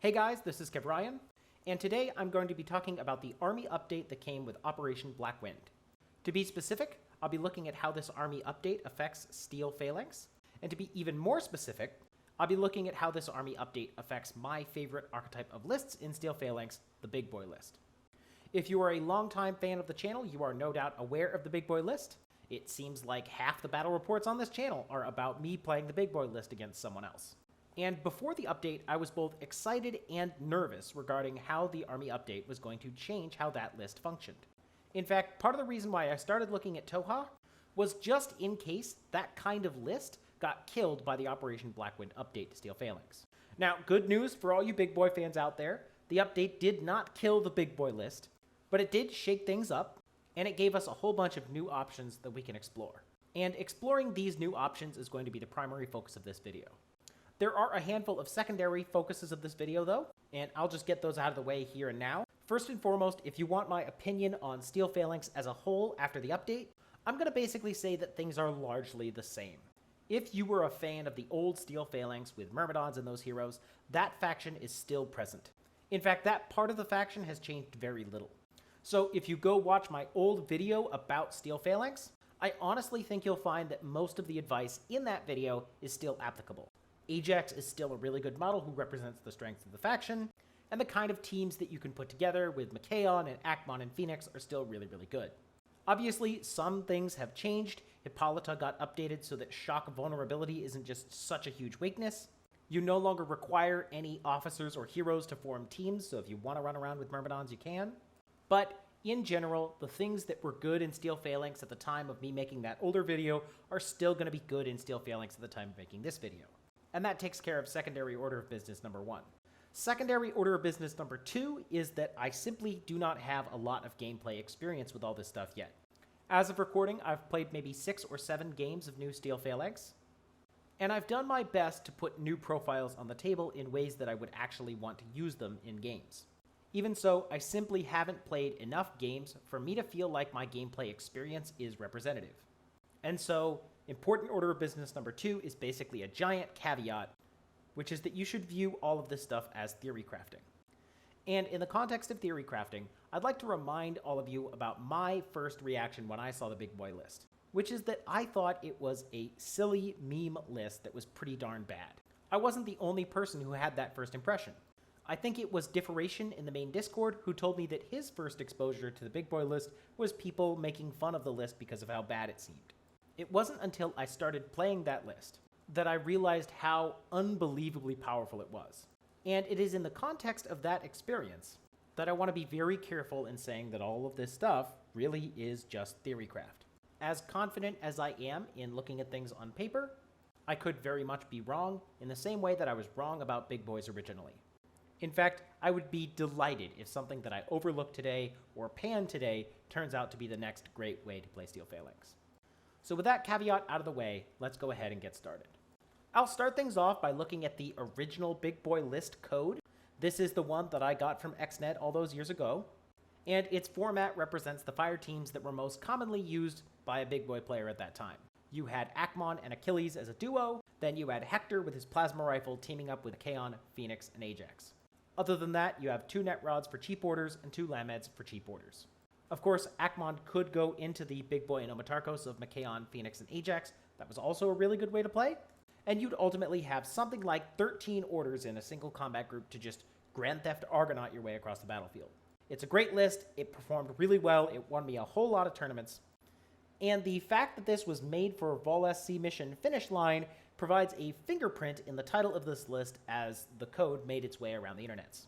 Hey guys, this is Kev Ryan, and today I'm going to be talking about the army update that came with Operation Blackwind. To be specific, I'll be looking at how this army update affects Steel Phalanx, and to be even more specific, I'll be looking at how this army update affects my favorite archetype of lists in Steel Phalanx, the Big Boy list. If you are a longtime fan of the channel, you are no doubt aware of the Big Boy list. It seems like half the battle reports on this channel are about me playing the Big Boy list against someone else. And before the update, I was both excited and nervous regarding how the army update was going to change how that list functioned. In fact, part of the reason why I started looking at Toha was just in case that kind of list got killed by the Operation Blackwind update to Steel Phalanx. Now, good news for all you Big Boy fans out there, the update did not kill the Big Boy list, but it did shake things up, and it gave us a whole bunch of new options that we can explore. And exploring these new options is going to be the primary focus of this video. There are a handful of secondary focuses of this video though, and I'll just get those out of the way here and now. First and foremost, if you want my opinion on Steel Phalanx as a whole after the update, I'm going to basically say that things are largely the same. If you were a fan of the old Steel Phalanx with myrmidons and those heroes, that faction is still present. In fact, that part of the faction has changed very little. So if you go watch my old video about Steel Phalanx, I honestly think you'll find that most of the advice in that video is still applicable. Ajax is still a really good model who represents the strengths of the faction, and the kind of teams that you can put together with Machaon and Agamemnon and Phoenix are still really, really good. Obviously, some things have changed. Hippolyta got updated so that shock vulnerability isn't just such a huge weakness. You no longer require any officers or heroes to form teams, so if you want to run around with myrmidons, you can. But in general, the things that were good in Steel Phalanx at the time of me making that older video are still going to be good in Steel Phalanx at the time of making this video. And that takes care of secondary order of business number 1. Secondary order of business number 2 is that I simply do not have a lot of gameplay experience with all this stuff yet. As of recording, I've played maybe 6 or 7 games of new Steel Phalanx, and I've done my best to put new profiles on the table in ways that I would actually want to use them in games. Even so, I simply haven't played enough games for me to feel like my gameplay experience is representative. And so, important order of business number 2 is basically a giant caveat, which is that you should view all of this stuff as theory crafting. And in the context of theory crafting, I'd like to remind all of you about my first reaction when I saw the Big Boy list, which is that I thought it was a silly meme list that was pretty darn bad. I wasn't the only person who had that first impression. I think it was Differation in the main Discord who told me that his first exposure to the Big Boy list was people making fun of the list because of how bad it seemed. It wasn't until I started playing that list that I realized how unbelievably powerful it was. And it is in the context of that experience that I want to be very careful in saying that all of this stuff really is just theorycraft. As confident as I am in looking at things on paper, I could very much be wrong in the same way that I was wrong about Big Boys originally. In fact, I would be delighted if something that I overlooked today or panned today turns out to be the next great way to play Steel Phalanx. So with that caveat out of the way, let's go ahead and get started. I'll start things off by looking at the original Big Boy list code. This is the one that I got from XNet all those years ago, and its format represents the fire teams that were most commonly used by a Big Boy player at that time. You had Agamemnon and Achilles as a duo, then you had Hector with his plasma rifle teaming up with Machaon, Phoenix, and Ajax. Other than that, you have 2 net rods for cheap orders and 2 lameds for cheap orders. Of course, Agamemnon could go into the Big Boy and Omatarkos of Machaon, Phoenix, and Ajax. That was also a really good way to play. And you'd ultimately have something like 13 orders in a single combat group to just Grand Theft Argonaut your way across the battlefield. It's a great list. It performed really well. It won me a whole lot of tournaments. And the fact that this was made for Vol SC mission finish line provides a fingerprint in the title of this list as the code made its way around the internets.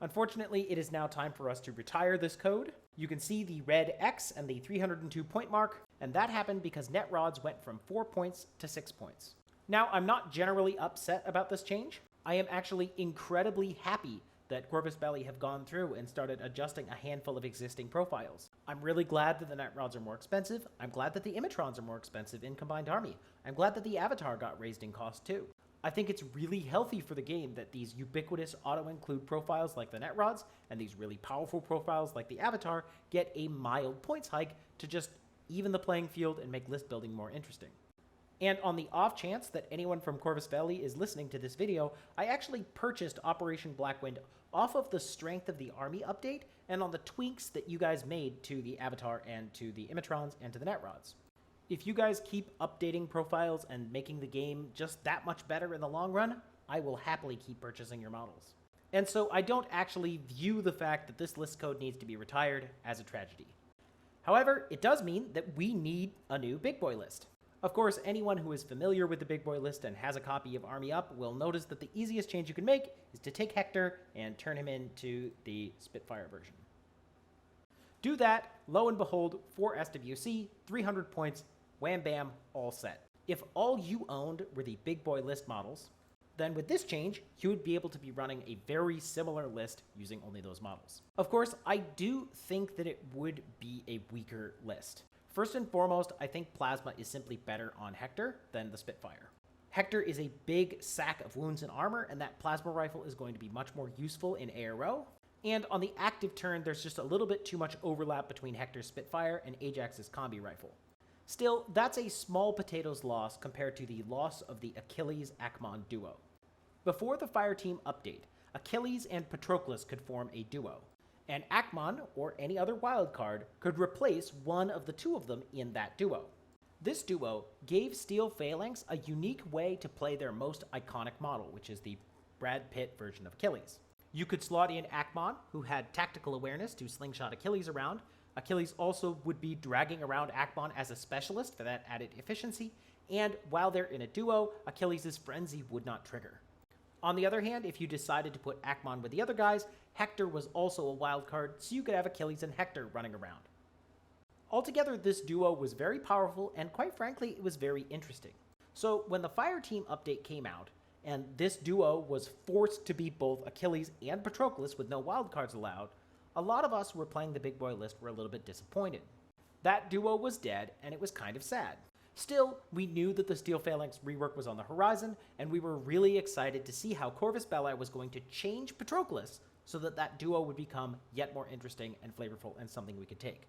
Unfortunately, it is now time for us to retire this code. You can see the red X and the 302 point mark, and that happened because net rods went from 4 points to 6 points. Now, I'm not generally upset about this change. I am actually incredibly happy that Corvus Belli have gone through and started adjusting a handful of existing profiles. I'm really glad that the net rods are more expensive. I'm glad that the Imitrons are more expensive in Combined Army. I'm glad that the Avatar got raised in cost too. I think it's really healthy for the game that these ubiquitous auto-include profiles like the net rods and these really powerful profiles like the Avatar get a mild points hike to just even the playing field and make list building more interesting. And on the off chance that anyone from Corvus Belli is listening to this video, I actually purchased Operation Blackwind off of the strength of the army update and on the tweaks that you guys made to the avatar and to the Imitrons and to the Netrods. If you guys keep updating profiles and making the game just that much better in the long run, I will happily keep purchasing your models. And so I don't actually view the fact that this list code needs to be retired as a tragedy. However, it does mean that we need a new big boy list. Of course, anyone who is familiar with the big boy list and has a copy of Army Up will notice that the easiest change you can make is to take Hector and turn him into the Spitfire version. Do that, lo and behold, 4 SWC, 300 points, wham bam, all set. If all you owned were the big boy list models, then with this change, you would be able to be running a very similar list using only those models. Of course, I do think that it would be a weaker list. First and foremost, I think Plasma is simply better on Hector than the Spitfire. Hector is a big sack of wounds and armor, and that Plasma rifle is going to be much more useful in ARO. And on the active turn, there's just a little bit too much overlap between Hector's Spitfire and Ajax's combi rifle. Still, that's a small potatoes loss compared to the loss of the Achilles-Agamemnon duo. Before the Fire Team update, Achilles and Patroclus could form a duo, and Agamemnon, or any other wildcard, could replace one of the two of them in that duo. This duo gave Steel Phalanx a unique way to play their most iconic model, which is the Brad Pitt version of Achilles. You could slot in Agamemnon, who had tactical awareness to slingshot Achilles around. Achilles also would be dragging around Agamemnon as a specialist for that added efficiency, and while they're in a duo, Achilles' frenzy would not trigger. On the other hand, if you decided to put Agamemnon with the other guys, Hector was also a wild card, so you could have Achilles and Hector running around. Altogether, this duo was very powerful, and quite frankly, it was very interesting. So when the Fire Team update came out, and this duo was forced to be both Achilles and Patroclus with no wildcards allowed, a lot of us who were playing the big boy list were a little bit disappointed. That duo was dead, and it was kind of sad. Still, we knew that the Steel Phalanx rework was on the horizon, and we were really excited to see how Corvus Belli was going to change Patroclus so that that duo would become yet more interesting and flavorful and something we could take.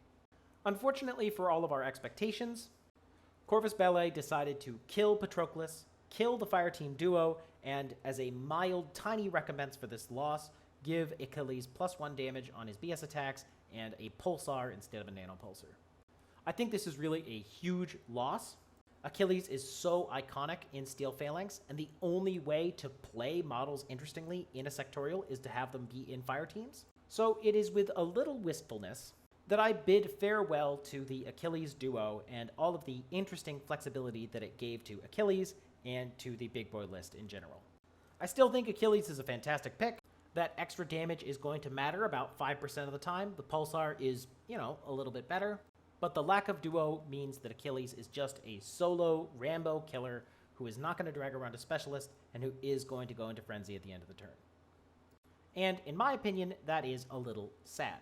Unfortunately for all of our expectations, Corvus Belli decided to kill Patroclus, kill the Fire Team duo, and as a mild, tiny recompense for this loss, give Achilles +1 damage on his BS attacks and a pulsar instead of a nanopulsar. I think this is really a huge loss. Achilles is so iconic in Steel Phalanx, and the only way to play models interestingly in a sectorial is to have them be in fire teams. So it is with a little wistfulness that I bid farewell to the Achilles duo and all of the interesting flexibility that it gave to Achilles and to the big boy list in general. I still think Achilles is a fantastic pick. That extra damage is going to matter about 5% of the time. The pulsar is, a little bit better. But the lack of duo means that Achilles is just a solo Rambo killer who is not going to drag around a specialist and who is going to go into frenzy at the end of the turn. And in my opinion, that is a little sad.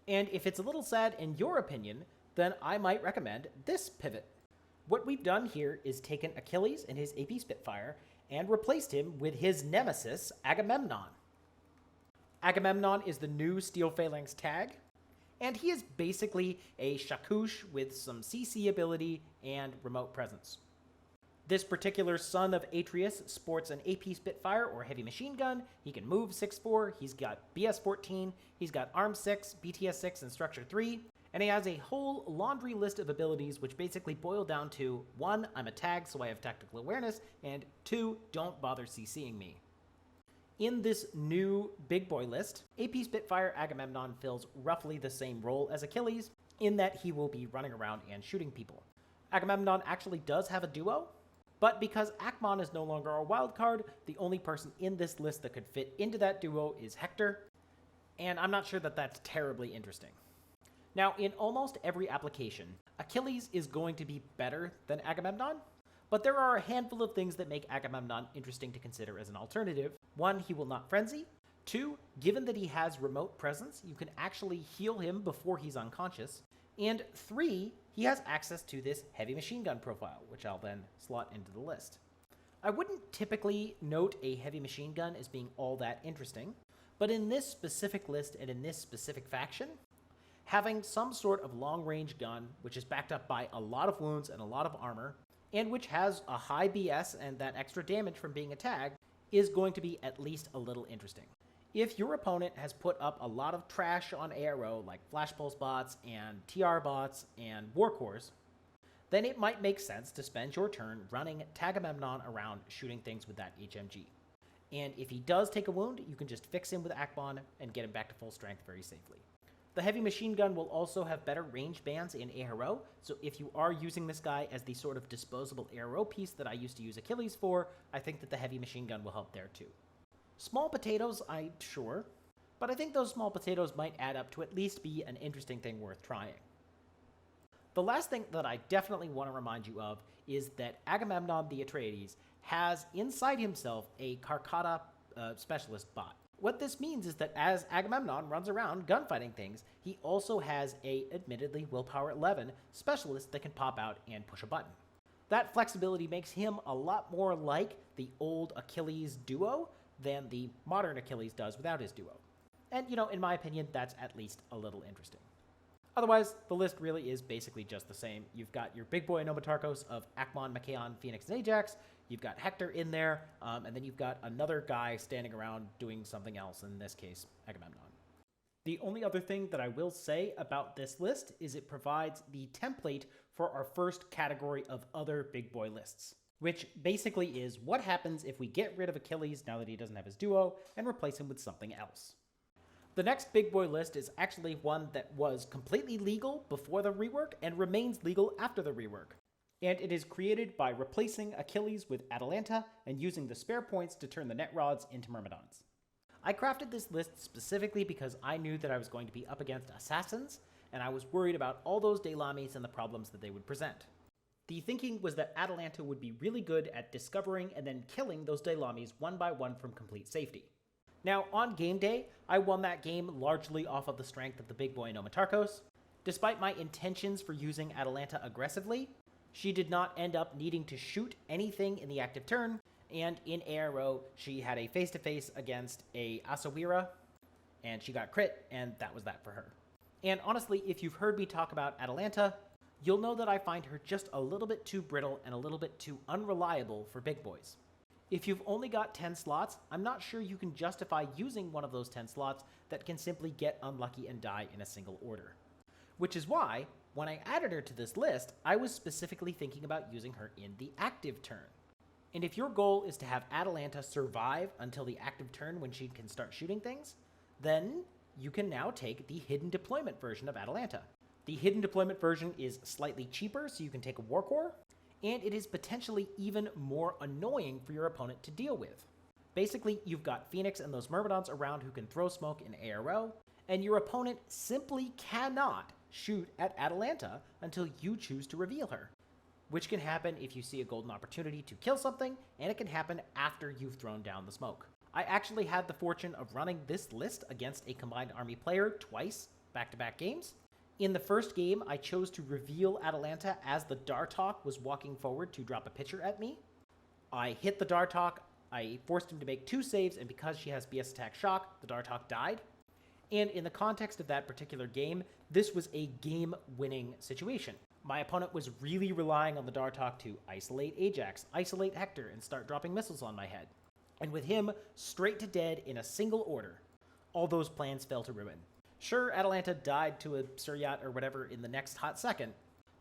And if it's a little sad in your opinion, then I might recommend this pivot. What we've done here is taken Achilles and his AP Spitfire and replaced him with his nemesis, Agamemnon. Agamemnon is the new Steel Phalanx tag, and he is basically a Shakouche with some CC ability and remote presence. This particular son of Atreus sports an AP Spitfire or heavy machine gun. He can move 6'4", he's got BS 14, he's got Arm 6, BTS 6, and Structure 3, and he has a whole laundry list of abilities which basically boil down to 1, I'm a tag so I have tactical awareness, and 2, don't bother CCing me. In this new big boy list, AP Spitfire Agamemnon fills roughly the same role as Achilles, in that he will be running around and shooting people. Agamemnon actually does have a duo, but because Agamemnon is no longer a wild card, the only person in this list that could fit into that duo is Hector, and I'm not sure that that's terribly interesting. Now, in almost every application, Achilles is going to be better than Agamemnon, but there are a handful of things that make Agamemnon interesting to consider as an alternative. 1, he will not frenzy. 2, given that he has remote presence, you can actually heal him before he's unconscious. And 3, he has access to this heavy machine gun profile, which I'll then slot into the list. I wouldn't typically note a heavy machine gun as being all that interesting, but in this specific list and in this specific faction, having some sort of long-range gun, which is backed up by a lot of wounds and a lot of armor, and which has a high BS and that extra damage from being a tag, is going to be at least a little interesting. If your opponent has put up a lot of trash on ARO, like Flash Pulse bots and TR bots and War Cores, then it might make sense to spend your turn running Agamemnon around shooting things with that HMG. And if he does take a wound, you can just fix him with Akbon and get him back to full strength very safely. The heavy machine gun will also have better range bands in ARO, so if you are using this guy as the sort of disposable ARO piece that I used to use Achilles for, I think that the heavy machine gun will help there too. Small potatoes, sure, but I think those small potatoes might add up to at least be an interesting thing worth trying. The last thing that I definitely want to remind you of is that Agamemnon the Atreides has inside himself a Carcata specialist bot. What this means is that as Agamemnon runs around gunfighting things, he also has a, admittedly, willpower 11 specialist that can pop out and push a button. That flexibility makes him a lot more like the old Achilles duo than the modern Achilles does without his duo. And, in my opinion, that's at least a little interesting. Otherwise, the list really is basically just the same. You've got your big boy Nomotarchos of Akmon, Machaon, Phoenix, and Ajax. You've got Hector in there, and then you've got another guy standing around doing something else, in this case, Agamemnon. The only other thing that I will say about this list is it provides the template for our first category of other big boy lists, which basically is what happens if we get rid of Achilles now that he doesn't have his duo and replace him with something else. The next big boy list is actually one that was completely legal before the rework and remains legal after the rework. And it is created by replacing Achilles with Atalanta and using the spare points to turn the net rods into myrmidons. I crafted this list specifically because I knew that I was going to be up against assassins, and I was worried about all those Delamis and the problems that they would present. The thinking was that Atalanta would be really good at discovering and then killing those Delamis one by one from complete safety. Now, on game day, I won that game largely off of the strength of the big boy Nomotarchos. Despite my intentions for using Atalanta aggressively, she did not end up needing to shoot anything in the active turn, and in ARO, she had a face-to-face against a Asawira, and she got crit, and that was that for her. And honestly, if you've heard me talk about Atalanta, you'll know that I find her just a little bit too brittle and a little bit too unreliable for big boys. If you've only got 10 slots, I'm not sure you can justify using one of those 10 slots that can simply get unlucky and die in a single order. Which is why, when I added her to this list, I was specifically thinking about using her in the active turn. And if your goal is to have Atalanta survive until the active turn when she can start shooting things, then you can now take the hidden deployment version of Atalanta. The hidden deployment version is slightly cheaper, so you can take a War Core, and it is potentially even more annoying for your opponent to deal with. Basically, you've got Phoenix and those Myrmidons around who can throw smoke in ARO, and your opponent simply cannot shoot at Atalanta until you choose to reveal her, which can happen if you see a golden opportunity to kill something, and it can happen after you've thrown down the smoke. I actually had the fortune of running this list against a combined army player twice, back-to-back games. In the first game, I chose to reveal Atalanta as the Dartok was walking forward to drop a pitcher at me. I hit the Dartok, I forced him to make 2 saves, and because she has BS attack shock, the Dartok died. And in the context of that particular game, this was a game-winning situation. My opponent was really relying on the Dartok to isolate Ajax, isolate Hector, and start dropping missiles on my head. And with him straight to dead in a single order, all those plans fell to ruin. Sure, Atalanta died to a Suryat or whatever in the next hot second,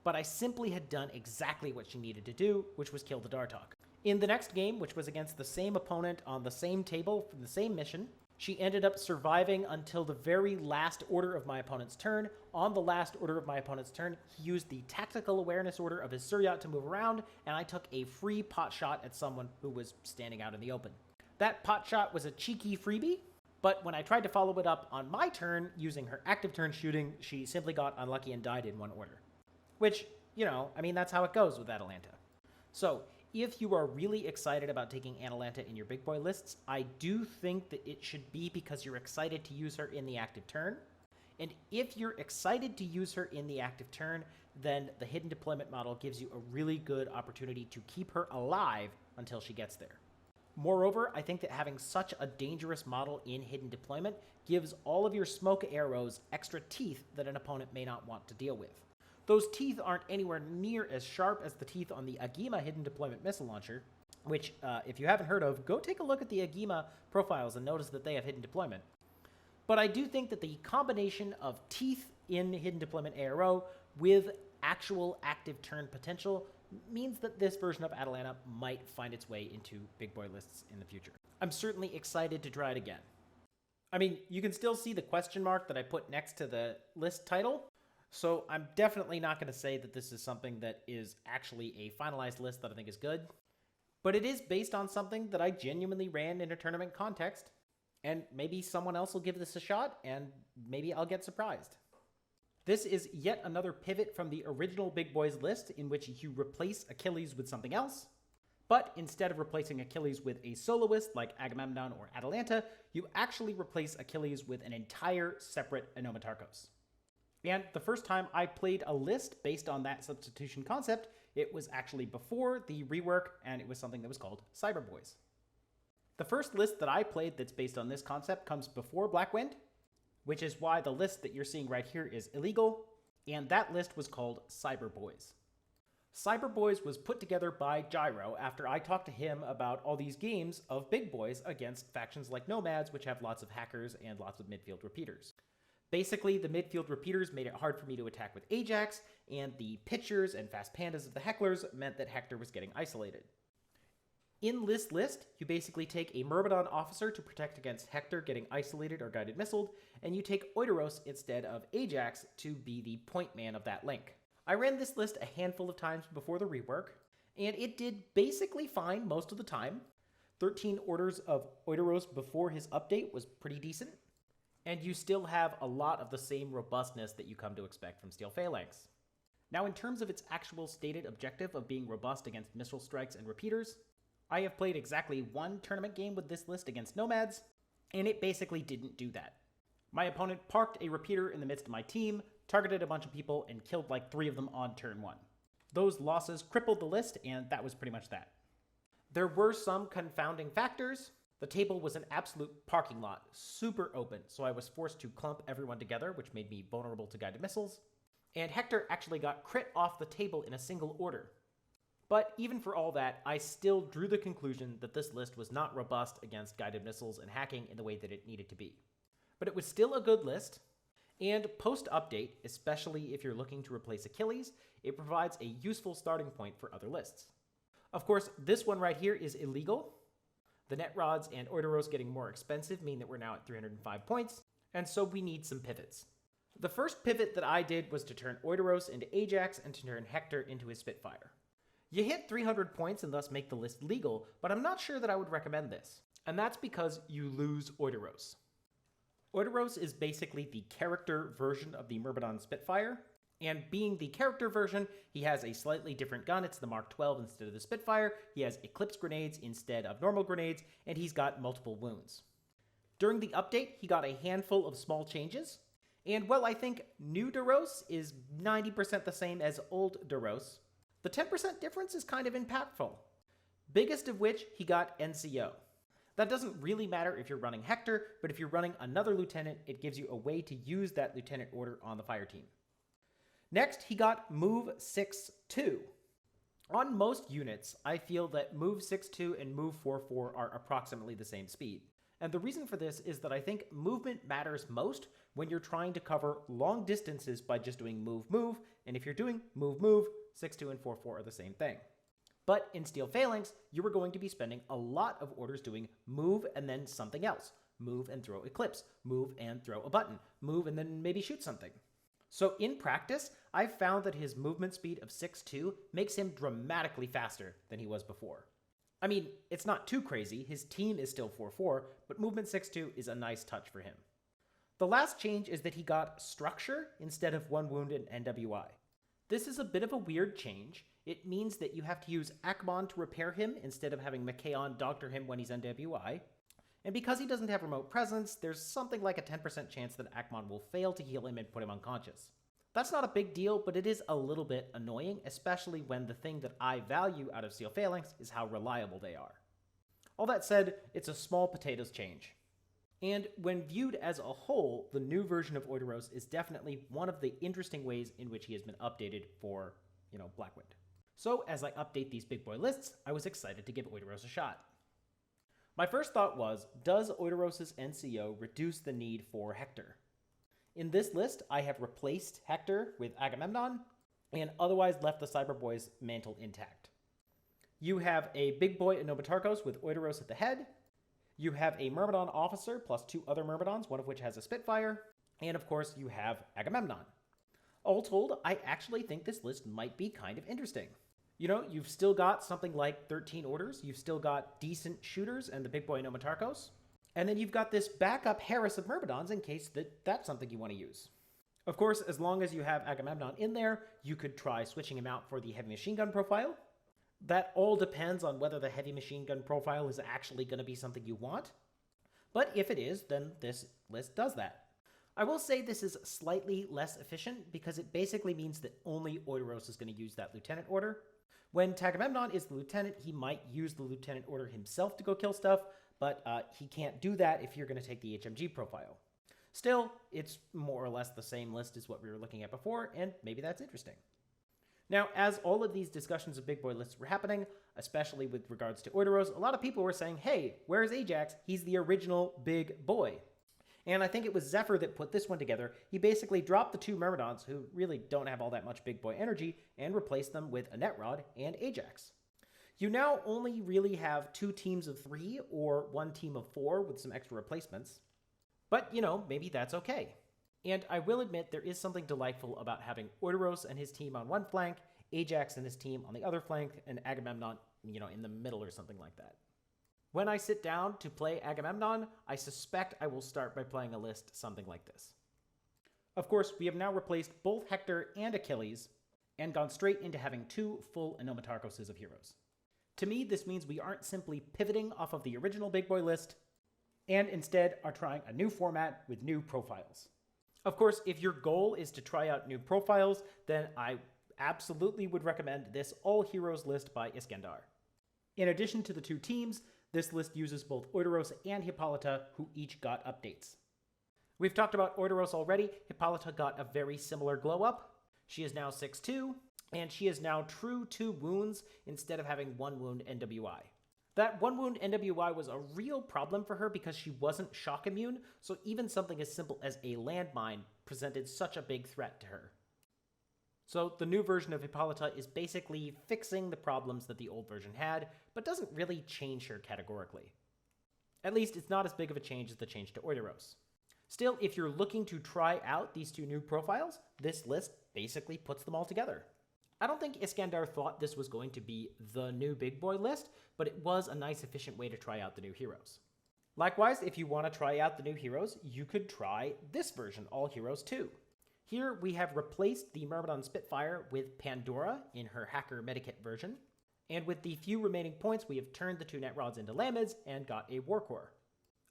but I simply had done exactly what she needed to do, which was kill the Dartok. In the next game, which was against the same opponent on the same table for the same mission, she ended up surviving until the very last order of my opponent's turn. On the last order of my opponent's turn, he used the tactical awareness order of his Suryat to move around, and I took a free pot shot at someone who was standing out in the open. That pot shot was a cheeky freebie, but when I tried to follow it up on my turn, using her active turn shooting, she simply got unlucky and died in one order. Which, that's how it goes with Atalanta. So, if you are really excited about taking Atalanta in your big boy lists, I do think that it should be because you're excited to use her in the active turn. And if you're excited to use her in the active turn, then the hidden deployment model gives you a really good opportunity to keep her alive until she gets there. Moreover, I think that having such a dangerous model in hidden deployment gives all of your smoke arrows extra teeth that an opponent may not want to deal with. Those teeth aren't anywhere near as sharp as the teeth on the Agema hidden deployment missile launcher, which, if you haven't heard of, go take a look at the Agema profiles and notice that they have hidden deployment. But I do think that the combination of teeth in hidden deployment ARO with actual active turn potential means that this version of Atalanta might find its way into big boy lists in the future. I'm certainly excited to try it again. I mean, you can still see the question mark that I put next to the list title, so I'm definitely not going to say that this is something that is actually a finalized list that I think is good, but it is based on something that I genuinely ran in a tournament context, and maybe someone else will give this a shot, and maybe I'll get surprised. This is yet another pivot from the original Big Boys list in which you replace Achilles with something else, but instead of replacing Achilles with a soloist like Agamemnon or Atalanta, you actually replace Achilles with an entire separate Anomatarchos. And the first time I played a list based on that substitution concept, it was actually before the rework, and it was something that was called Cyberboys. The first list that I played that's based on this concept comes before Blackwind, which is why the list that you're seeing right here is illegal, and that list was called Cyberboys. Cyberboys was put together by Gyro after I talked to him about all these games of big boys against factions like Nomads, which have lots of hackers and lots of midfield repeaters. Basically, the midfield repeaters made it hard for me to attack with Ajax, and the pitchers and fast pandas of the hecklers meant that Hector was getting isolated. In this list, you basically take a Myrmidon officer to protect against Hector getting isolated or guided missiled, and you take Oideros instead of Ajax to be the point man of that link. I ran this list a handful of times before the rework, and it did basically fine most of the time. 13 orders of Oideros before his update was pretty decent, and you still have a lot of the same robustness that you come to expect from Steel Phalanx. Now, in terms of its actual stated objective of being robust against missile strikes and repeaters, I have played exactly one tournament game with this list against Nomads, and it basically didn't do that. My opponent parked a repeater in the midst of my team, targeted a bunch of people, and killed like 3 of them on turn 1. Those losses crippled the list, and that was pretty much that. There were some confounding factors. The table was an absolute parking lot, super open, so I was forced to clump everyone together, which made me vulnerable to guided missiles. And Hector actually got crit off the table in a single order. But even for all that, I still drew the conclusion that this list was not robust against guided missiles and hacking in the way that it needed to be. But it was still a good list, and post-update, especially if you're looking to replace Achilles, it provides a useful starting point for other lists. Of course, this one right here is illegal. The net rods and Oideros getting more expensive mean that we're now at 305 points, and so we need some pivots. The first pivot that I did was to turn Oideros into Ajax and to turn Hector into his Spitfire. You hit 300 points and thus make the list legal, but I'm not sure that I would recommend this. And that's because you lose Oideros. Oideros is basically the character version of the Myrmidon Spitfire, and being the character version, he has a slightly different gun. It's the Mark 12 instead of the Spitfire. He has Eclipse grenades instead of normal grenades, and he's got multiple wounds. During the update, he got a handful of small changes, and while I think new Daros is 90% the same as old Daros, the 10% difference is kind of impactful. Biggest of which, he got NCO. That doesn't really matter if you're running Hector, but if you're running another lieutenant, it gives you a way to use that lieutenant order on the fire team. Next, he got Move 6-2. On most units, I feel that Move 6-2 and Move 4-4 are approximately the same speed. And the reason for this is that I think movement matters most when you're trying to cover long distances by just doing move, and if you're doing move, 6-2 and 4-4 are the same thing. But in Steel Phalanx, you were going to be spending a lot of orders doing move and then something else. Move and throw Eclipse, move and throw a button, move and then maybe shoot something. So in practice, I've found that his movement speed of 6-2 makes him dramatically faster than he was before. I mean, it's not too crazy, his team is still 4-4, but movement 6-2 is a nice touch for him. The last change is that he got structure instead of 1 wound and NWI. This is a bit of a weird change. It means that you have to use Agamemnon to repair him instead of having Machaon doctor him when he's NWI. And because he doesn't have remote presence, there's something like a 10% chance that Agamemnon will fail to heal him and put him unconscious. That's not a big deal, but it is a little bit annoying, especially when the thing that I value out of Steel Phalanx is how reliable they are. All that said, it's a small potatoes change. And when viewed as a whole, the new version of Oideros is definitely one of the interesting ways in which he has been updated for, Blackwind. So as I update these big boy lists, I was excited to give Oideros a shot. My first thought was, does Oideros' NCO reduce the need for Hector? In this list, I have replaced Hector with Agamemnon, and otherwise left the Cyberboys' mantle intact. You have a big boy Enomatarchos with Oideros at the head. You have a Myrmidon officer plus 2 other Myrmidons, one of which has a Spitfire. And of course, you have Agamemnon. All told, I actually think this list might be kind of interesting. You've still got something like 13 orders. You've still got decent shooters and the big boy Enomatarchos. And then you've got this backup Harris of Myrmidons in case that's something you want to use. Of course, as long as you have Agamemnon in there, you could try switching him out for the heavy machine gun profile. That all depends on whether the heavy machine gun profile is actually going to be something you want. But if it is, then this list does that. I will say this is slightly less efficient because it basically means that only Oideros is going to use that lieutenant order. When Agamemnon is the lieutenant, he might use the lieutenant order himself to go kill stuff, but he can't do that if you're going to take the HMG profile. Still, it's more or less the same list as what we were looking at before, and maybe that's interesting. Now, as all of these discussions of big boy lists were happening, especially with regards to Oideros, a lot of people were saying, hey, where's Ajax? He's the original big boy. And I think it was Zephyr that put this one together. He basically dropped the 2 Myrmidons, who really don't have all that much big boy energy, and replaced them with a Netrod and Ajax. You now only really have 2 teams of 3 or 1 team of 4 with some extra replacements. But, maybe that's okay. And I will admit there is something delightful about having Oideros and his team on one flank, Ajax and his team on the other flank, and Agamemnon, in the middle or something like that. When I sit down to play Agamemnon, I suspect I will start by playing a list something like this. Of course, we have now replaced both Hector and Achilles, and gone straight into having 2 full Enomatarchoses of heroes. To me, this means we aren't simply pivoting off of the original big boy list, and instead are trying a new format with new profiles. Of course, if your goal is to try out new profiles, then I absolutely would recommend this all heroes list by Iskandar. In addition to the 2 teams, this list uses both Oideros and Hippolyta, who each got updates. We've talked about Oideros already. Hippolyta got a very similar glow up. She is now 6'2", and she is now true 2 wounds instead of having 1 wound NWI. That 1 wound NWI was a real problem for her because she wasn't shock immune, so even something as simple as a landmine presented such a big threat to her. So the new version of Hippolyta is basically fixing the problems that the old version had, but doesn't really change her categorically. At least it's not as big of a change as the change to Oideros. Still, if you're looking to try out these 2 new profiles, this list basically puts them all together. I don't think Iskandar thought this was going to be the new big boy list, but it was a nice efficient way to try out the new heroes. Likewise, if you want to try out the new heroes, you could try this version, All Heroes 2. Here we have replaced the Myrmidon Spitfire with Pandora in her Hacker Medikit version, and with the few remaining points we have turned the 2 Netrods into Lamids and got a Warcore.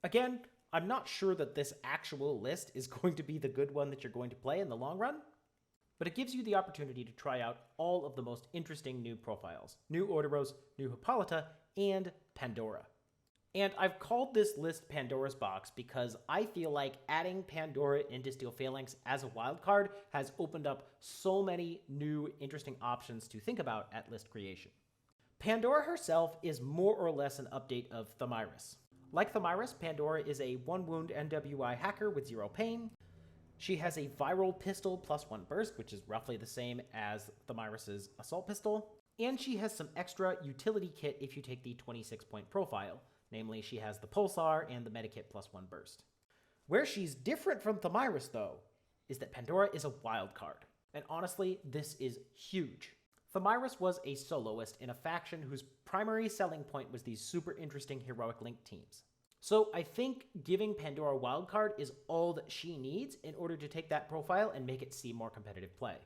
Again, I'm not sure that this actual list is going to be the good one that you're going to play in the long run, but it gives you the opportunity to try out all of the most interesting new profiles. New Oideros, new Hippolyta, and Pandora. And I've called this list Pandora's Box because I feel like adding Pandora into Steel Phalanx as a wildcard has opened up so many new interesting options to think about at list creation. Pandora herself is more or less an update of Thamyris. Like Thamyris, Pandora is a 1 wound NWI hacker with 0 pain. She has a viral pistol plus 1 burst, which is roughly the same as Thamyris' assault pistol. And she has some extra utility kit if you take the 26-point profile. Namely, she has the pulsar and the medikit plus 1 burst. Where she's different from Thamyris, though, is that Pandora is a wild card. And honestly, this is huge. Thamyris was a soloist in a faction whose primary selling point was these super interesting heroic link teams. So I think giving Pandora a wildcard is all that she needs in order to take that profile and make it see more competitive play.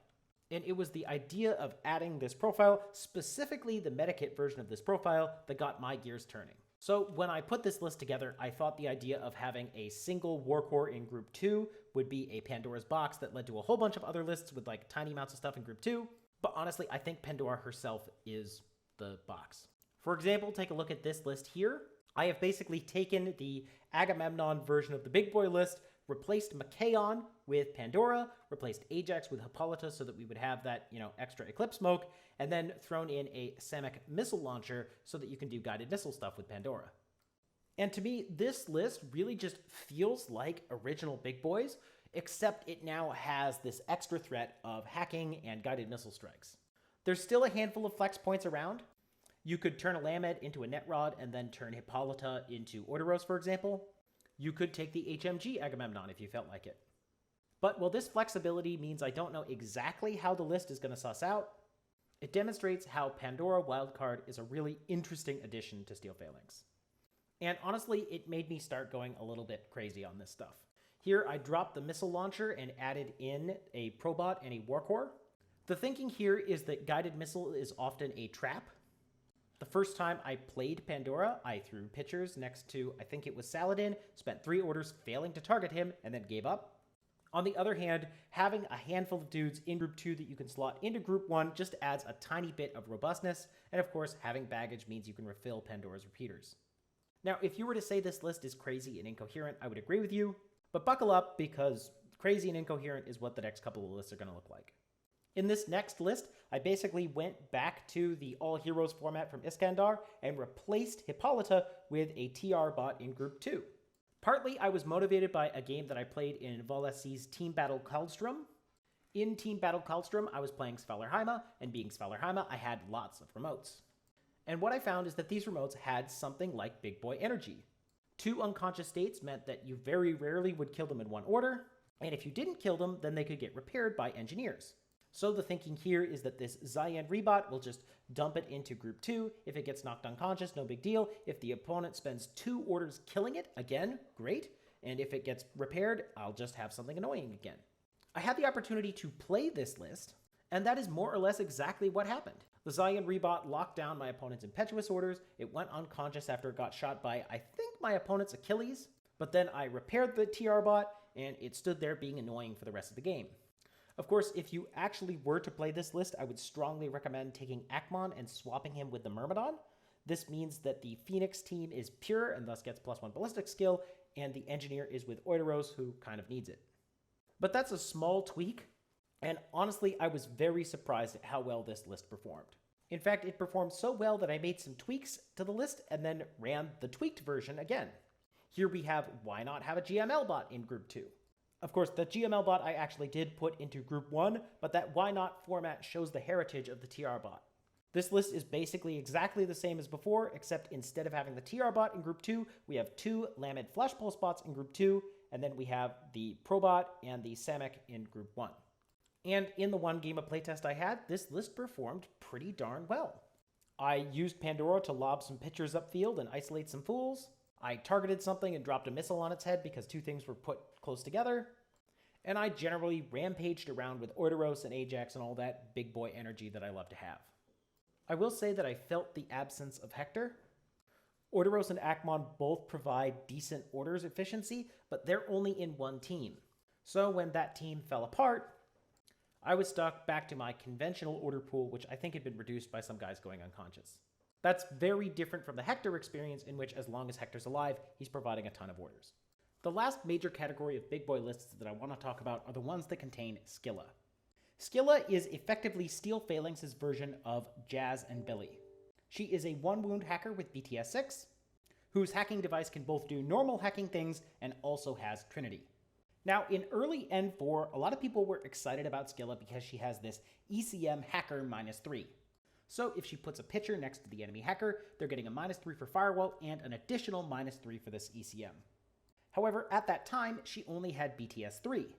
And it was the idea of adding this profile, specifically the medikit version of this profile, that got my gears turning. So when I put this list together, I thought the idea of having a single Warcore in Group 2 would be a Pandora's Box that led to a whole bunch of other lists with like tiny amounts of stuff in Group 2. But honestly, I think Pandora herself is the box. For example, take a look at this list here. I have basically taken the Agamemnon version of the big boy list, replaced Machaon with Pandora, replaced Ajax with Hippolyta so that we would have that, extra Eclipse smoke, and then thrown in a Samic missile launcher so that you can do guided missile stuff with Pandora. And to me, this list really just feels like original Big Boys, except it now has this extra threat of hacking and guided missile strikes. There's still a handful of flex points around. You could turn a Lamed into a Netrod and then turn Hippolyta into Oideros, for example. You could take the HMG Agamemnon if you felt like it. But while this flexibility means I don't know exactly how the list is going to suss out, it demonstrates how Pandora Wildcard is a really interesting addition to Steel Phalanx. And honestly, it made me start going a little bit crazy on this stuff. Here, I dropped the missile launcher and added in a Probot and a Warcore. The thinking here is that guided missile is often a trap. The first time I played Pandora, I threw pitchers next to, I think it was Saladin, spent 3 orders failing to target him, and then gave up. On the other hand, having a handful of dudes in Group 2 that you can slot into Group 1 just adds a tiny bit of robustness, and of course, having baggage means you can refill Pandora's repeaters. Now, if you were to say this list is crazy and incoherent, I would agree with you, but buckle up because crazy and incoherent is what the next couple of lists are going to look like. In this next list, I basically went back to the All Heroes format from Iskandar and replaced Hippolyta with a TR bot in Group 2. Partly, I was motivated by a game that I played in Volesci's Team Battle Kaldstrom. In Team Battle Kaldstrom, I was playing Svalorheima, and being Svalorheima, I had lots of remotes. And what I found is that these remotes had something like big boy energy. 2 unconscious states meant that you very rarely would kill them in one order, and if you didn't kill them, then they could get repaired by engineers. So the thinking here is that this Zayan Rebot will just dump it into Group 2. If it gets knocked unconscious, no big deal. If the opponent spends 2 orders killing it, again, great. And if it gets repaired, I'll just have something annoying again. I had the opportunity to play this list, and that is more or less exactly what happened. The Zayan Rebot locked down my opponent's impetuous orders. It went unconscious after it got shot by, I think, my opponent's Achilles. But then I repaired the TR bot, and it stood there being annoying for the rest of the game. Of course, if you actually were to play this list, I would strongly recommend taking Agamemnon and swapping him with the Myrmidon. This means that the Phoenix team is pure and thus gets +1 ballistic skill, and the engineer is with Oideros, who kind of needs it. But that's a small tweak, and honestly, I was very surprised at how well this list performed. In fact, it performed so well that I made some tweaks to the list and then ran the tweaked version again. Here we have why not have a GML bot in Group 2. Of course, the GML bot I actually did put into Group 1, but that why not format shows the heritage of the TR bot. This list is basically exactly the same as before, except instead of having the TR bot in Group 2, we have 2 Lamed Flash Pulse bots in Group 2, and then we have the Probot and the Samic in Group 1. And in the one game of playtest I had, this list performed pretty darn well. I used Pandora to lob some pitchers upfield and isolate some fools. I targeted something and dropped a missile on its head because 2 things were put close together. And I generally rampaged around with Oideros and Ajax and all that big boy energy that I love to have. I will say that I felt the absence of Hector. Oideros and Agamemnon both provide decent orders efficiency, but they're only in one team. So when that team fell apart, I was stuck back to my conventional order pool, which I think had been reduced by some guys going unconscious. That's very different from the Hector experience, in which as long as Hector's alive, he's providing a ton of orders. The last major category of big boy lists that I want to talk about are the ones that contain Skilla. Skilla is effectively Steel Phalanx's version of Jazz and Billy. She is a 1-wound hacker with BTS 6, whose hacking device can both do normal hacking things and also has Trinity. Now, in early N4, a lot of people were excited about Skilla because she has this ECM hacker -3. So if she puts a pitcher next to the enemy hacker, they're getting a -3 for firewall and an additional -3 for this ECM. However, at that time, she only had BTS 3.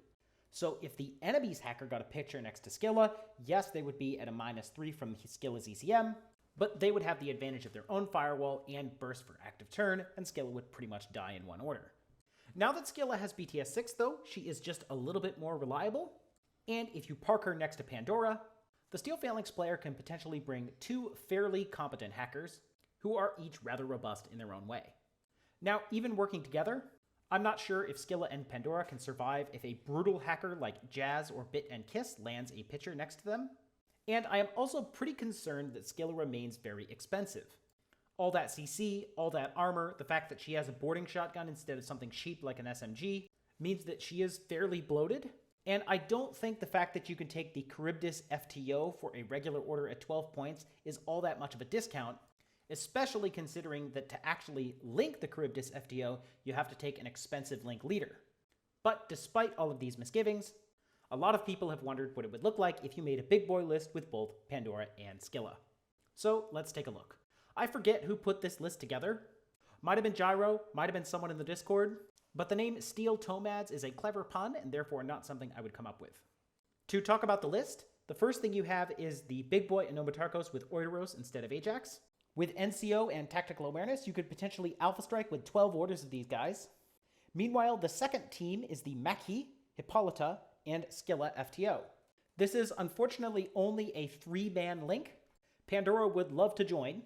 So if the enemy's hacker got a pitcher next to Skilla, yes, they would be at a -3 from Skilla's ECM, but they would have the advantage of their own firewall and burst for active turn, and Skilla would pretty much die in one order. Now that Skilla has BTS 6, though, she is just a little bit more reliable, and if you park her next to Pandora, the Steel Phalanx player can potentially bring 2 fairly competent hackers, who are each rather robust in their own way. Now, even working together, I'm not sure if Skilla and Pandora can survive if a brutal hacker like Jazz or Bit and Kiss lands a pitcher next to them. And I am also pretty concerned that Skilla remains very expensive. All that CC, all that armor, the fact that she has a boarding shotgun instead of something cheap like an SMG, means that she is fairly bloated. And I don't think the fact that you can take the Charybdis FTO for a regular order at 12 points is all that much of a discount, especially considering that to actually link the Charybdis FTO, you have to take an expensive link leader. But despite all of these misgivings, a lot of people have wondered what it would look like if you made a big boy list with both Pandora and Skilla. So let's take a look. I forget who put this list together. Might have been Gyro, might have been someone in the Discord, but the name Steel Tomads is a clever pun and therefore not something I would come up with. To talk about the list, the first thing you have is the big boy Anomatarchos with Oideros instead of Ajax. With NCO and Tactical Awareness, you could potentially Alpha Strike with 12 orders of these guys. Meanwhile, the second team is the Machi, Hippolyta, and Skilla FTO. This is unfortunately only a 3-man link. Pandora would love to join,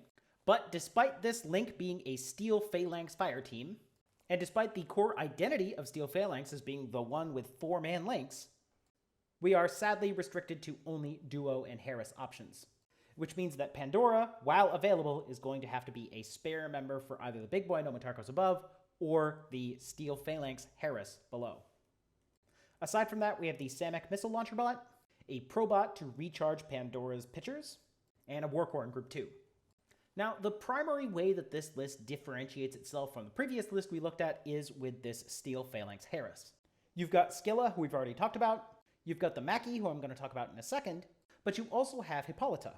but despite this link being a Steel Phalanx fire team, and despite the core identity of Steel Phalanx as being the one with 4-man links, we are sadly restricted to only Duo and Harris options, which means that Pandora, while available, is going to have to be a spare member for either the big boy Nomatarchos above or the Steel Phalanx Harris below. Aside from that, we have the Samek Missile Launcher bot, a Probot to recharge Pandora's pitchers, and a Warcore in Group 2. Now, the primary way that this list differentiates itself from the previous list we looked at is with this Steel Phalanx Harris. You've got Skilla, who we've already talked about, you've got the Machi, who I'm going to talk about in a second, but you also have Hippolyta.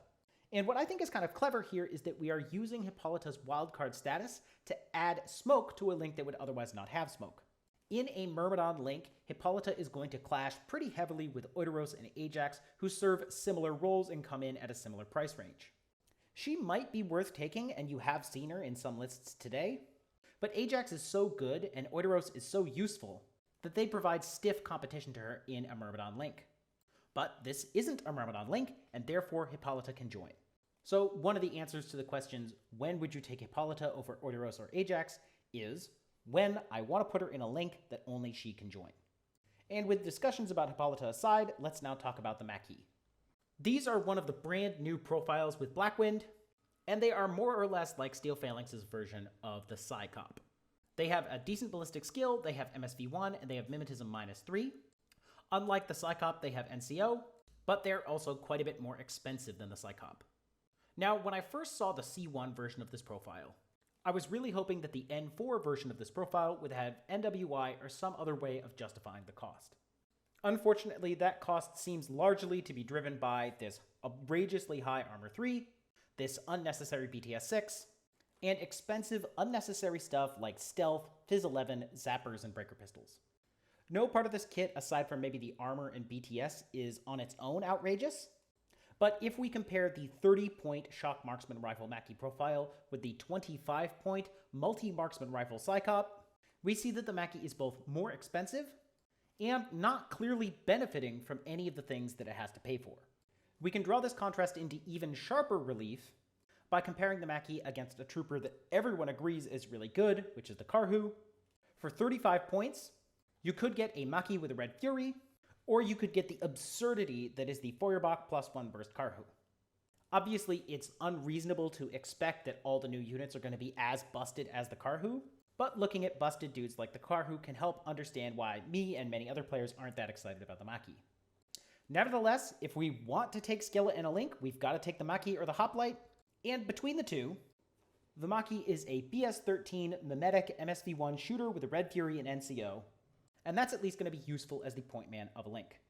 And what I think is kind of clever here is that we are using Hippolyta's wildcard status to add smoke to a link that would otherwise not have smoke. In a Myrmidon link, Hippolyta is going to clash pretty heavily with Oideros and Ajax, who serve similar roles and come in at a similar price range. She might be worth taking, and you have seen her in some lists today, but Ajax is so good and Oideros is so useful that they provide stiff competition to her in a Myrmidon link. But this isn't a Myrmidon link, and therefore Hippolyta can join. So one of the answers to the questions, when would you take Hippolyta over Oideros or Ajax, is when I want to put her in a link that only she can join. And with discussions about Hippolyta aside, let's now talk about the Machi. These are one of the brand new profiles with Blackwind, and they are more or less like Steel Phalanx's version of the Psycop. They have a decent ballistic skill, they have MSV1, and they have Mimetism -3. Unlike the Psycop, they have NCO, but they're also quite a bit more expensive than the Psycop. Now, when I first saw the C1 version of this profile, I was really hoping that the N4 version of this profile would have NWI or some other way of justifying the cost. Unfortunately, that cost seems largely to be driven by this outrageously high Armor 3, this unnecessary BTS 6, and expensive unnecessary stuff like Stealth, Fizz 11, Zappers, and Breaker Pistols. No part of this kit, aside from maybe the armor and BTS, is on its own outrageous, but if we compare the 30-point Shock Marksman Rifle Machi profile with the 25-point Multi-Marksman Rifle Psycop, we see that the Machi is both more expensive and not clearly benefiting from any of the things that it has to pay for. We can draw this contrast into even sharper relief by comparing the Machi against a trooper that everyone agrees is really good, which is the Karhu. For 35 points, you could get a Machi with a Red Fury, or you could get the absurdity that is the Feuerbach +1 Burst Karhu. Obviously, it's unreasonable to expect that all the new units are going to be as busted as the Karhu, but looking at busted dudes like the Karhu can help understand why me and many other players aren't that excited about the Machi. Nevertheless, if we want to take Skilla in a link, we've got to take the Machi or the Hoplite, and between the two, the Machi is a BS-13 Mimetic MSV1 shooter with a Red Fury and NCO, and that's at least going to be useful as the point man of a link.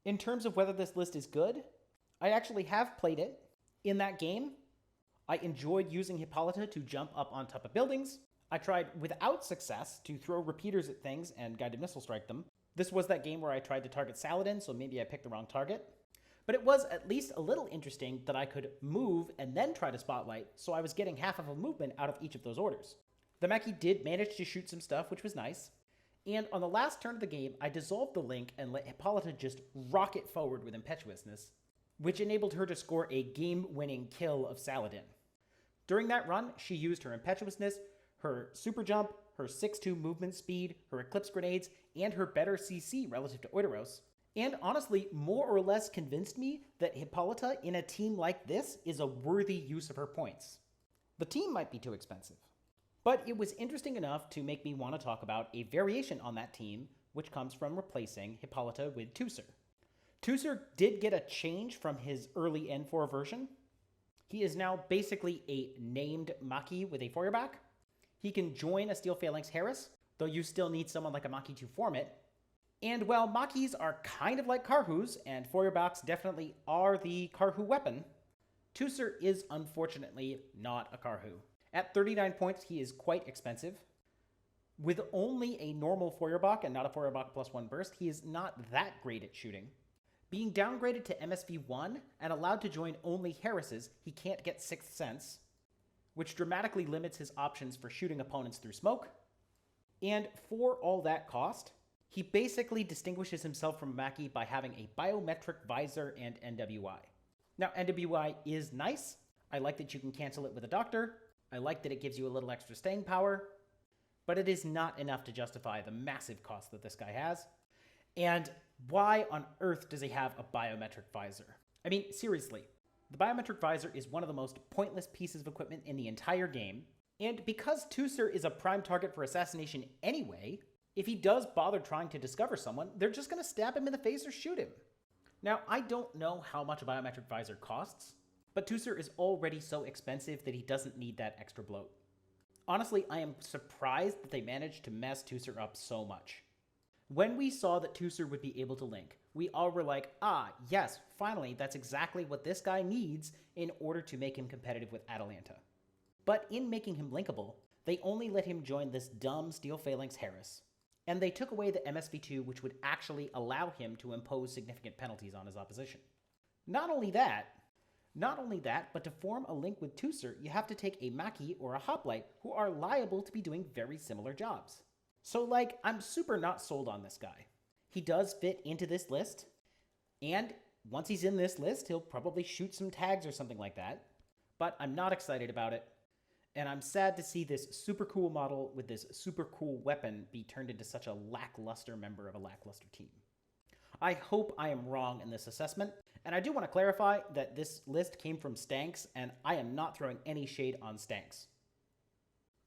In terms of whether this list is good, I actually have played it. In that game, I enjoyed using Hippolyta to jump up on top of buildings. I tried without success to throw repeaters at things and guided missile strike them. This was that game where I tried to target Saladin, so maybe I picked the wrong target. But it was at least a little interesting that I could move and then try to spotlight, so I was getting half of a movement out of each of those orders. The Machi did manage to shoot some stuff, which was nice. And on the last turn of the game, I dissolved the link and let Hippolyta just rocket forward with impetuousness, which enabled her to score a game-winning kill of Saladin. During that run, she used her impetuousness, her super jump, her 6-2 movement speed, her eclipse grenades, and her better CC relative to Oideros, and honestly more or less convinced me that Hippolyta in a team like this is a worthy use of her points. The team might be too expensive. But it was interesting enough to make me want to talk about a variation on that team, which comes from replacing Hippolyta with Teucer. Teucer did get a change from his early N4 version. He is now basically a named Maki with a Feuerback. He can join a Steel Phalanx Harris, though you still need someone like a Maki to form it. And while Makis are kind of like Karhus, and Feuerbacks definitely are the Karhu weapon, Teucer is unfortunately not a Karhu. At 39 points, he is quite expensive. With only a normal Feuerbach and not a Feuerbach +1 burst, he is not that great at shooting. Being downgraded to MSV1 and allowed to join only Harrises, he can't get Sixth Sense, which dramatically limits his options for shooting opponents through smoke. And for all that cost, he basically distinguishes himself from Maki by having a biometric visor and NWI. Now, NWI is nice. I like that you can cancel it with a doctor. I like that it gives you a little extra staying power. But it is not enough to justify the massive cost that this guy has. And why on earth does he have a biometric visor? I mean, seriously, the biometric visor is one of the most pointless pieces of equipment in the entire game. And because Teucer is a prime target for assassination anyway, if he does bother trying to discover someone, they're just going to stab him in the face or shoot him. Now, I don't know how much a biometric visor costs, but Teucer is already so expensive that he doesn't need that extra bloat. Honestly, I am surprised that they managed to mess Teucer up so much. When we saw that Teucer would be able to link, we all were like, ah, yes, finally, that's exactly what this guy needs in order to make him competitive with Atalanta. But in making him linkable, they only let him join this dumb Steel Phalanx Harris. And they took away the MSV2, which would actually allow him to impose significant penalties on his opposition. Not only that, but to form a link with Teucer, you have to take a Maki or a Hoplite who are liable to be doing very similar jobs. So, I'm super not sold on this guy. He does fit into this list, and once he's in this list, he'll probably shoot some tags or something like that, but I'm not excited about it, and I'm sad to see this super cool model with this super cool weapon be turned into such a lackluster member of a lackluster team. I hope I am wrong in this assessment, and I do want to clarify that this list came from Stanks, and I am not throwing any shade on Stanks.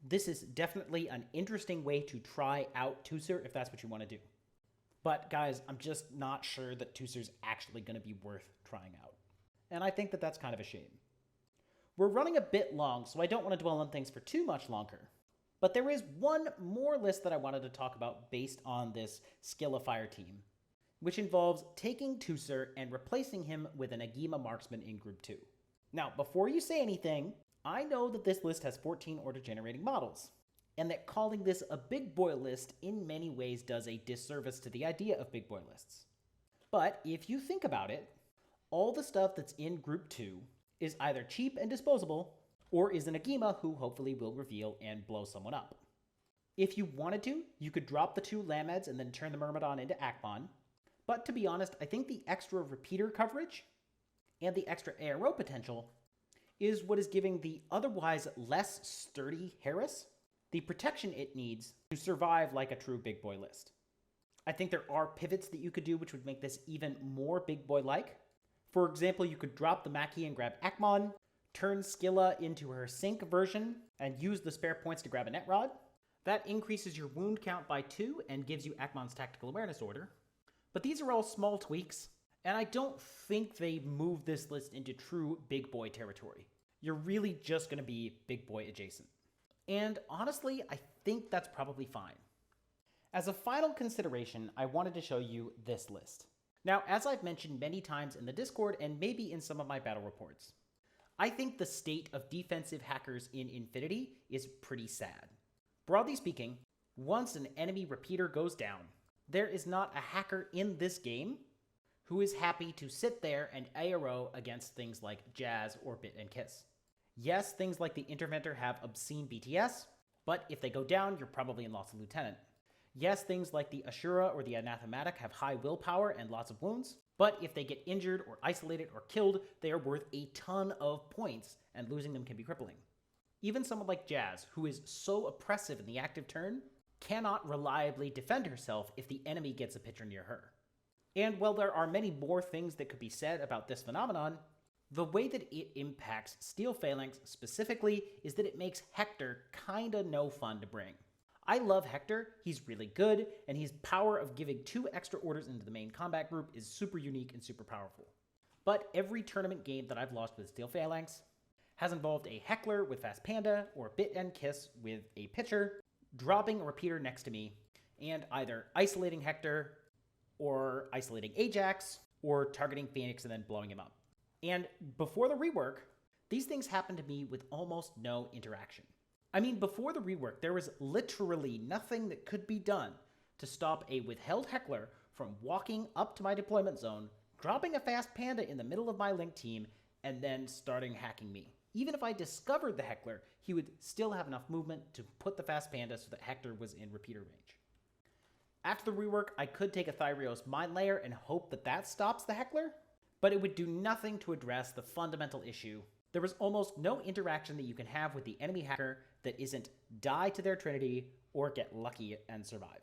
This is definitely an interesting way to try out Teucer if that's what you want to do. But guys, I'm just not sure that Teucer's actually going to be worth trying out. And I think that that's kind of a shame. We're running a bit long, so I don't want to dwell on things for too much longer. But there is one more list that I wanted to talk about based on this Skilla Fire team, which involves taking Teucer and replacing him with an Agema marksman in Group 2. Now, before you say anything, I know that this list has 14 order-generating models, and that calling this a big boy list in many ways does a disservice to the idea of big boy lists. But if you think about it, all the stuff that's in Group 2 is either cheap and disposable, or is an Agema who hopefully will reveal and blow someone up. If you wanted to, you could drop the 2 Lameds and then turn the Myrmidon into Agamemnon, but to be honest, I think the extra repeater coverage and the extra ARO potential is what is giving the otherwise less sturdy Harris the protection it needs to survive like a true big boy list. I think there are pivots that you could do which would make this even more big boy-like. For example, you could drop the Maki and grab Agamemnon, turn Skilla into her sync version, and use the spare points to grab a net rod. That increases your wound count by 2 and gives you Agamemnon's tactical awareness order. But these are all small tweaks, and I don't think they move this list into true big boy territory. You're really just going to be big boy adjacent. And honestly, I think that's probably fine. As a final consideration, I wanted to show you this list. Now, as I've mentioned many times in the Discord and maybe in some of my battle reports, I think the state of defensive hackers in infiNity is pretty sad. Broadly speaking, once an enemy repeater goes down, there is not a hacker in this game who is happy to sit there and ARO against things like Jazz or Bit and Kiss. Yes, things like the Interventor have obscene BTS, but if they go down, you're probably in loss of Lieutenant. Yes, things like the Ashura or the Anathematic have high willpower and lots of wounds, but if they get injured or isolated or killed, they are worth a ton of points, and losing them can be crippling. Even someone like Jazz, who is so oppressive in the active turn, cannot reliably defend herself if the enemy gets a picture near her. And while there are many more things that could be said about this phenomenon, The way that it impacts Steel Phalanx specifically is that it makes Hector kinda no fun to bring. I love Hector, he's really good, and his power of giving 2 extra orders into the main combat group is super unique and super powerful. But every tournament game that I've lost with Steel Phalanx has involved a heckler with Fast Panda, or Bit and Kiss with a pitcher, dropping a repeater next to me, and either isolating Hector, or isolating Ajax, or targeting Phoenix and then blowing him up. And before the rework, these things happened to me with almost no interaction. I mean, before the rework, there was literally nothing that could be done to stop a withheld heckler from walking up to my deployment zone, dropping a Fast Panda in the middle of my link team, and then starting hacking me. Even if I discovered the heckler, he would still have enough movement to put the Fast Panda so that Hector was in repeater range. After the rework, I could take a Thyreos Mind Layer and hope that that stops the heckler, but it would do nothing to address the fundamental issue. There was almost no interaction that you can have with the enemy hacker that isn't die to their trinity or get lucky and survive.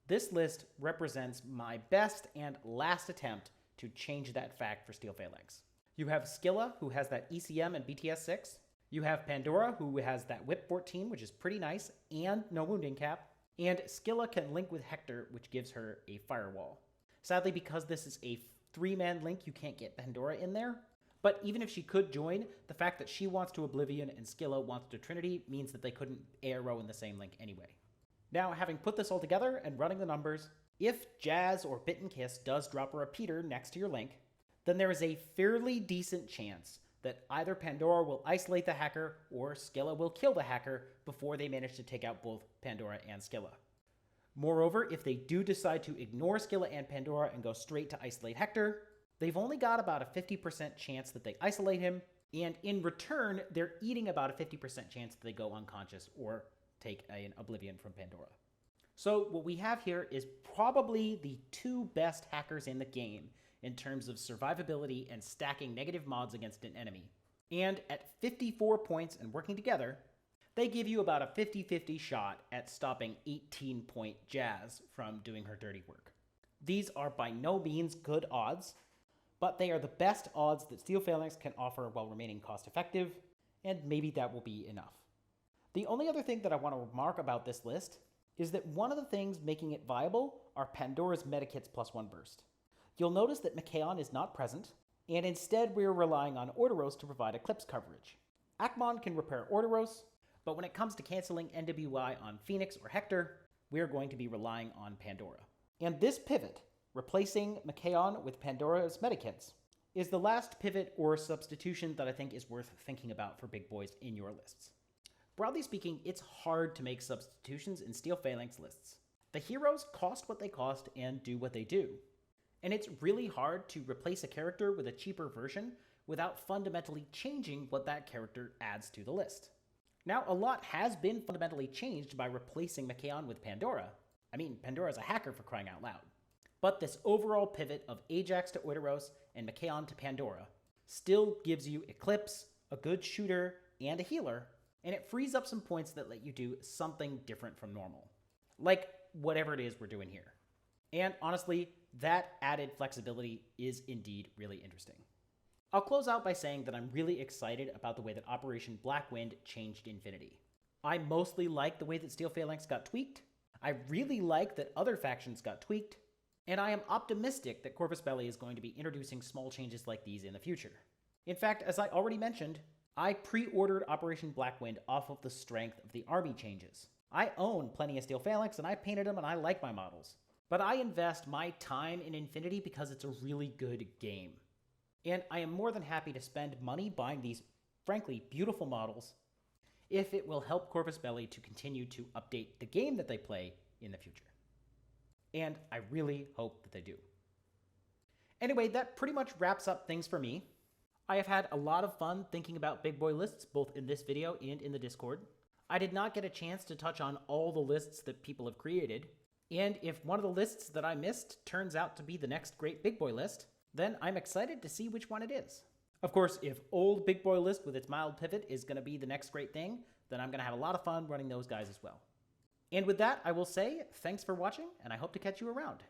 This list represents my best and last attempt to change that fact for Steel Phalanx. You have Skilla, who has that ECM and BTS 6. You have Pandora, who has that Whip 14, which is pretty nice, and no wounding cap. And Skilla can link with Hector, which gives her a firewall. Sadly, because this is a 3-man link, you can't get Pandora in there. But even if she could join, the fact that she wants to Oblivion and Skilla wants to Trinity means that they couldn't ARO in the same link anyway. Now, having put this all together and running the numbers, if Jazz or Bit and Kiss does drop a repeater next to your link, then there is a fairly decent chance that either Pandora will isolate the hacker or Skilla will kill the hacker before they manage to take out both Pandora and Skilla. Moreover, if they do decide to ignore Skilla and Pandora and go straight to isolate Hector, they've only got about a 50% chance that they isolate him, and in return, they're eating about a 50% chance that they go unconscious or take an Oblivion from Pandora. So what we have here is probably the 2 best hackers in the game in terms of survivability and stacking negative mods against an enemy. And at 54 points and working together, they give you about a 50-50 shot at stopping 18-point Jazz from doing her dirty work. These are by no means good odds, but they are the best odds that Steel Phalanx can offer while remaining cost-effective, and maybe that will be enough. The only other thing that I want to remark about this list is that one of the things making it viable are Pandora's medikits +1 burst. You'll notice that Machaon is not present, and instead we're relying on Oideros to provide Eclipse coverage. Agamemnon can repair Oideros, but when it comes to canceling NWI on Phoenix or Hector, we're going to be relying on Pandora. And this pivot, replacing Machaon with Pandora's medikits, is the last pivot or substitution that I think is worth thinking about for big boys in your lists. Broadly speaking, it's hard to make substitutions in Steel Phalanx lists. The heroes cost what they cost and do what they do. And it's really hard to replace a character with a cheaper version without fundamentally changing what that character adds to the list. Now, a lot has been fundamentally changed by replacing Machaon with Pandora. I mean, Pandora's a hacker for crying out loud. But this overall pivot of Ajax to Oideros and Machaon to Pandora still gives you Eclipse, a good shooter, and a healer, and it frees up some points that let you do something different from normal. Like whatever it is we're doing here. And honestly, that added flexibility is indeed really interesting. I'll close out by saying that I'm really excited about the way that Operation Blackwind changed infiNity. I mostly like the way that Steel Phalanx got tweaked, I really like that other factions got tweaked, and I am optimistic that Corvus Belli is going to be introducing small changes like these in the future. In fact, as I already mentioned, I pre-ordered Operation Blackwind off of the strength of the army changes. I own plenty of Steel Phalanx and I painted them and I like my models. But I invest my time in infiNity because it's a really good game. And I am more than happy to spend money buying these, frankly, beautiful models if it will help Corvus Belli to continue to update the game that they play in the future. And I really hope that they do. Anyway, that pretty much wraps up things for me. I have had a lot of fun thinking about big boy lists, both in this video and in the Discord. I did not get a chance to touch on all the lists that people have created, and if one of the lists that I missed turns out to be the next great big boy list, then I'm excited to see which one it is. Of course, if old big boy list with its mild pivot is going to be the next great thing, then I'm going to have a lot of fun running those guys as well. And with that, I will say thanks for watching, and I hope to catch you around.